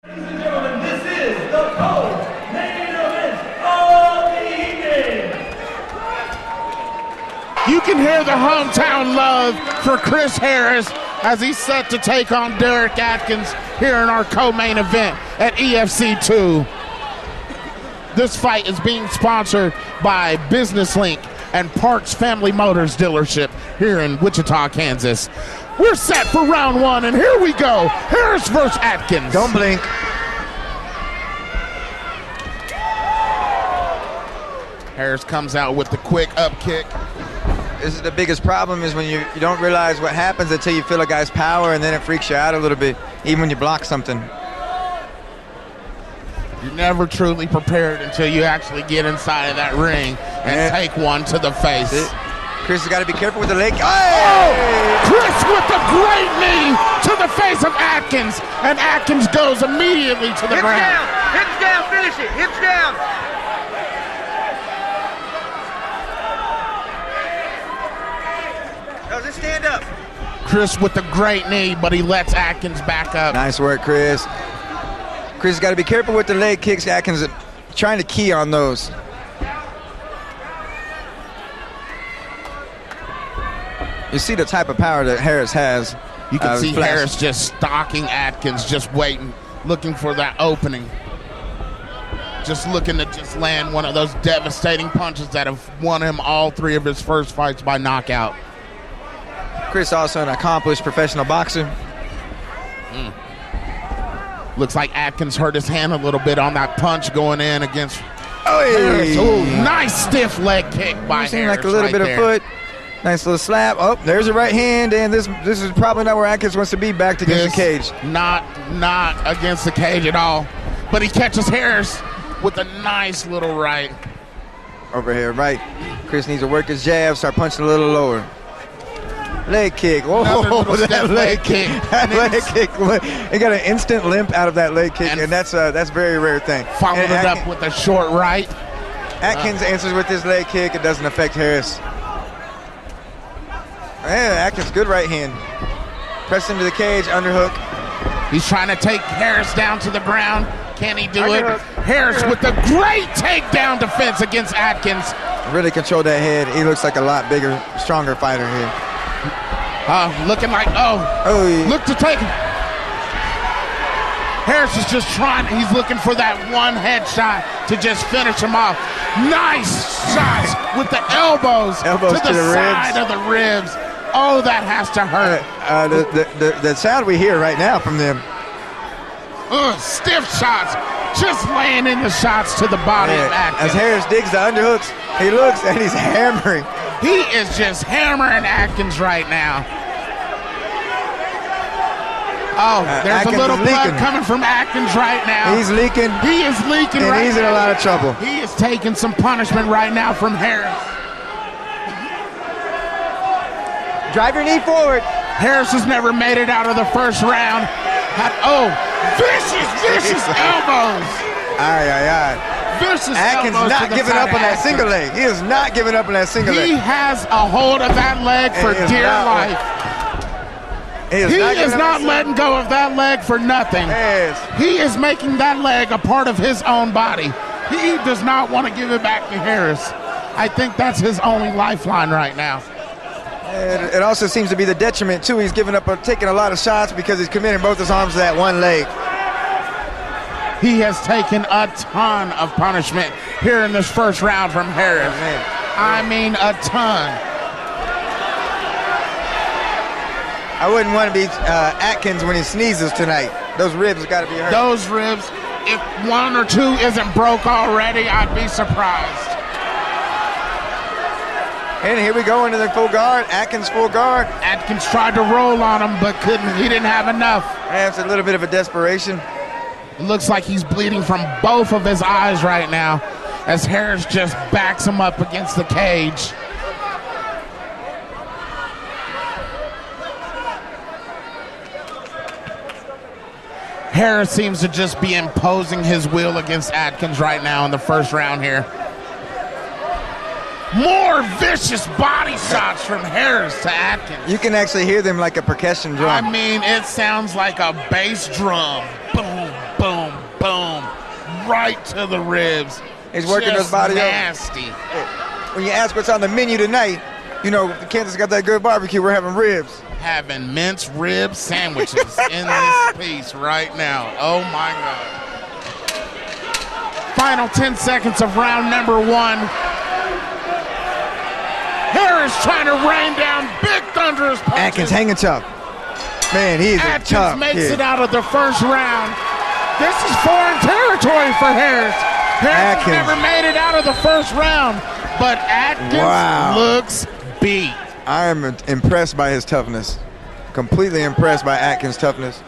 Ladies and gentlemen, this is the co-main event of the evening. You can hear the hometown love for Chris Harris as he's set to take on Derrick Adkins here in our co-main event at EFC2. This fight is being sponsored by Business Link and Parks Family Motors dealership here in Wichita, Kansas. We're set for round one, and here we go. Harris versus Adkins. Don't blink. Harris comes out with the quick up kick. This is the biggest problem, is when you don't realize what happens until you feel a guy's power, and then it freaks you out a little bit, even when you block something. You're never truly prepared until you actually get inside of that ring and take one to the face. Chris has got to be careful with the leg. Oh! Chris with the great knee to the face of Adkins, and Adkins goes immediately to the ground. Hips down, finish it, hips down. Does it stand up? Chris with the great knee, but he lets Adkins back up. Nice work, Chris. Chris has got to be careful with the leg kicks. Adkins is trying to key on those. You see the type of power that Harris has. You can see Harris just stalking Adkins, just waiting, looking for that opening. Just looking to just land one of those devastating punches that have won him all three of his first fights by knockout. Chris also an accomplished professional boxer. Looks like Adkins hurt his hand a little bit on that punch going in against Harris. Ooh, nice stiff leg kick by Harris. Seemed like a little bit of foot. Nice little slap. Oh, there's a right hand, and this is probably not where Adkins wants to be, backed against the cage. Not against the cage at all. But he catches Harris with a nice little right. Over here, right. Chris needs to work his jab, start punching a little lower. Leg kick. Whoa, that leg kick. That leg kick. He got an instant limp out of that leg kick, and that's a very rare thing. Followed it up with a short right. Adkins answers with his leg kick. It doesn't affect Harris. Man, Adkins, good right hand. Press him to the cage, underhook. He's trying to take Harris down to the ground. Can he do it? Harris with the great takedown defense against Adkins. Really controlled that head. He looks like a lot bigger, stronger fighter here. Looking like, look to take him. Harris is just trying, he's looking for that one headshot to just finish him off. Nice shots with the elbows to the side of the ribs. Oh, that has to hurt. The sound we hear right now from them. Stiff shots, just laying in the shots to the body of Adkins. As Harris digs the underhooks, he looks and he's hammering. He is just hammering Adkins right now. Oh, there's Adkins a little blood leaking. coming from Adkins right now. He's leaking. He is leaking and right now. He's in a lot of trouble. He is taking some punishment right now from Harris. Drive your knee forward. Harris has never made it out of the first round. Vicious elbows. Vicious Adkins elbows not giving up on that single leg. He is not giving up on that single leg. He has a hold of that leg for dear life. He is not letting go of that leg for nothing. He is making that leg a part of his own body. He does not want to give it back to Harris. I think that's his only lifeline right now. It also seems to be the detriment, too. He's giving up, taking a lot of shots because he's committing both his arms to that one leg. He has taken a ton of punishment here in this first round from Harris. I mean, a ton. I wouldn't want to be Adkins when he sneezes tonight. Those ribs got to be hurt. Those ribs, if one or two isn't broke already, I'd be surprised. And here we go into the full guard. Adkins full guard. Adkins tried to roll on him, but couldn't. He didn't have enough. That's a little bit of a desperation. It looks like he's bleeding from both of his eyes right now as Harris just backs him up against the cage. Harris seems to just be imposing his will against Adkins right now in the first round here. More vicious body shots from Harris to Adkins. You can actually hear them like a percussion drum. I mean, it sounds like a bass drum. Boom, boom, right to the ribs. He's working Just his body nasty. When you ask what's on the menu tonight, you know, Kansas got that good barbecue. We're having ribs. Having minced rib sandwiches in this piece right now. Oh my God. Final 10 seconds of round number 1. Harris trying to rain down big thunderous punches. Atkins hanging tough. Man, he's a tough makes kid. it out of the first round. This is foreign territory for Harris. Harris has never made it out of the first round, but Adkins looks beat. I am impressed by his toughness. Completely impressed by Atkins' toughness.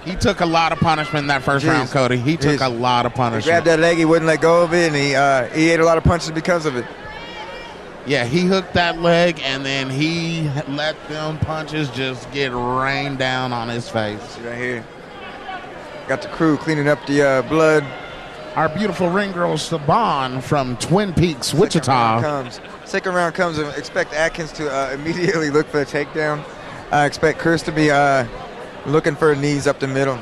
He took a lot of punishment in that first round, Cody. He took a lot of punishment. He grabbed that leg, he wouldn't let go of it, and he ate a lot of punches because of it. Yeah, he hooked that leg, and then he let them punches just get rained down on his face. See right here. Got the crew cleaning up the blood. Our beautiful ring girl, Saban from Twin Peaks, Wichita. Second round comes, and expect Atkins to immediately look for a takedown. I expect Chris to be looking for knees up the middle.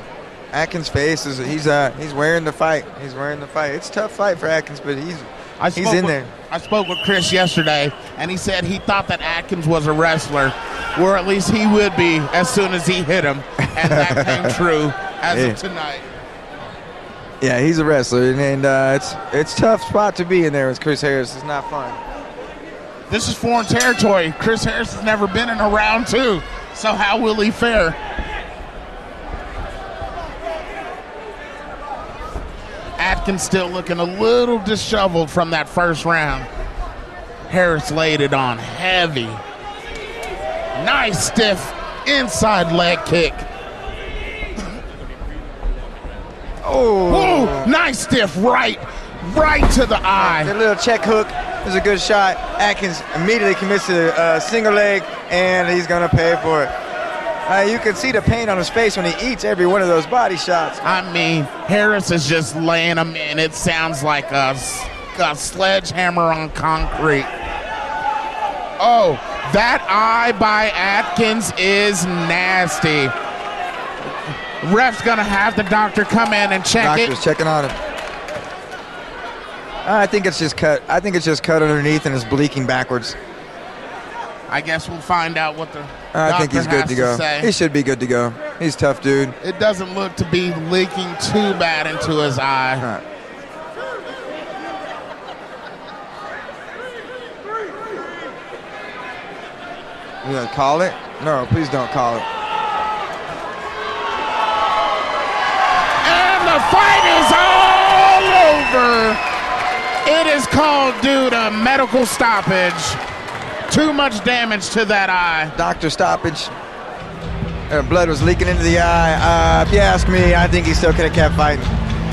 Atkins' face is he's wearing the fight. He's wearing the fight. It's a tough fight for Atkins, but he's in there. I spoke with Chris yesterday, and he said he thought that Atkins was a wrestler, or at least he would be as soon as he hit him, and that came true as of tonight. Yeah, he's a wrestler, and it's a tough spot to be in there with Chris Harris. It's not fun. This is foreign territory. Chris Harris has never been in a round 2, so how will he fare? Atkins still looking a little disheveled from that first round. Harris laid it on heavy. Nice stiff inside leg kick. Oh, nice stiff right to the eye. The little check hook is a good shot. Atkins immediately commits to a single leg, and he's gonna pay for it. You can see the pain on his face when he eats every one of those body shots. I mean, Harris is just laying him in. It sounds like a sledgehammer on concrete. Oh, that eye by Atkins is nasty. Ref's gonna have the doctor come in and check it. Doctor's checking on him. I think it's just cut. I think it's just cut underneath and it's bleaking backwards. I guess we'll find out what the I think he's good to go. He should be good to go. He's a tough dude. It doesn't look to be leaking too bad into his eye. Right. You gonna call it? No, please don't call it. And the fight is all over. It is called due to medical stoppage. Too much damage to that eye. Doctor stoppage. Blood was leaking into the eye. If you ask me, I think he still could have kept fighting.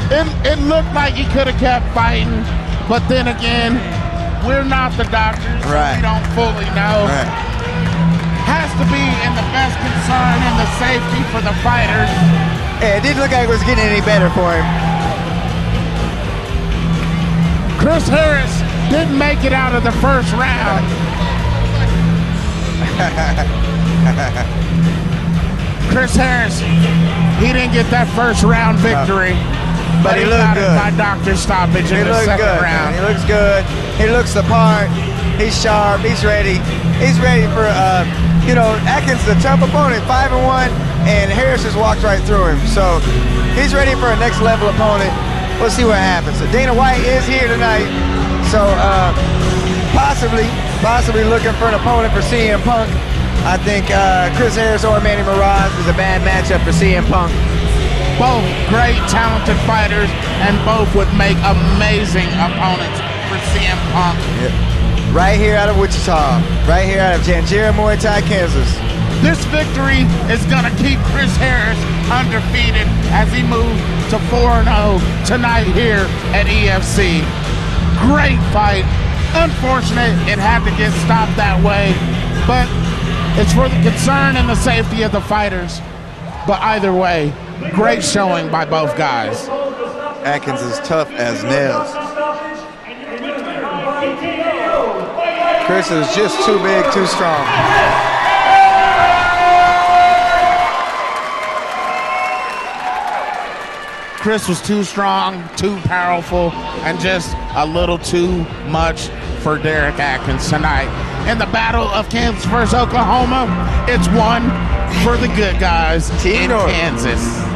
It looked like he could have kept fighting, but then again, we're not the doctors. Right. We don't fully know. Right. Has to be in the best concern and the safety for the fighters. Hey, it didn't look like it was getting any better for him. Chris Harris didn't make it out of the first round. Chris Harris, he didn't get that first round victory, but he looked good. By doctor stoppage in the second round. He looks good. He looks the part. He's sharp. He's ready. He's ready for Atkins is a tough opponent, 5-1, and Harris just walked right through him. So he's ready for a next level opponent. We'll see what happens. So Dana White is here tonight, so possibly looking for an opponent for CM Punk. I think Chris Harris or Manny Mirage is a bad matchup for CM Punk. Both great, talented fighters, and both would make amazing opponents for CM Punk. Yep. Right here out of Wichita, right here out of Janjira, Muay Thai, Kansas. This victory is going to keep Chris Harris undefeated as he moves to 4-0 tonight here at EFC. Great fight. Unfortunate it had to get stopped that way, but it's for the concern and the safety of the fighters. But either way, great showing by both guys. Adkins is tough as nails. Chris is just too big, too strong. Chris was too strong, too powerful, and just a little too much for Derrick Adkins tonight. In the battle of Kansas versus Oklahoma, it's one for the good guys in Kansas.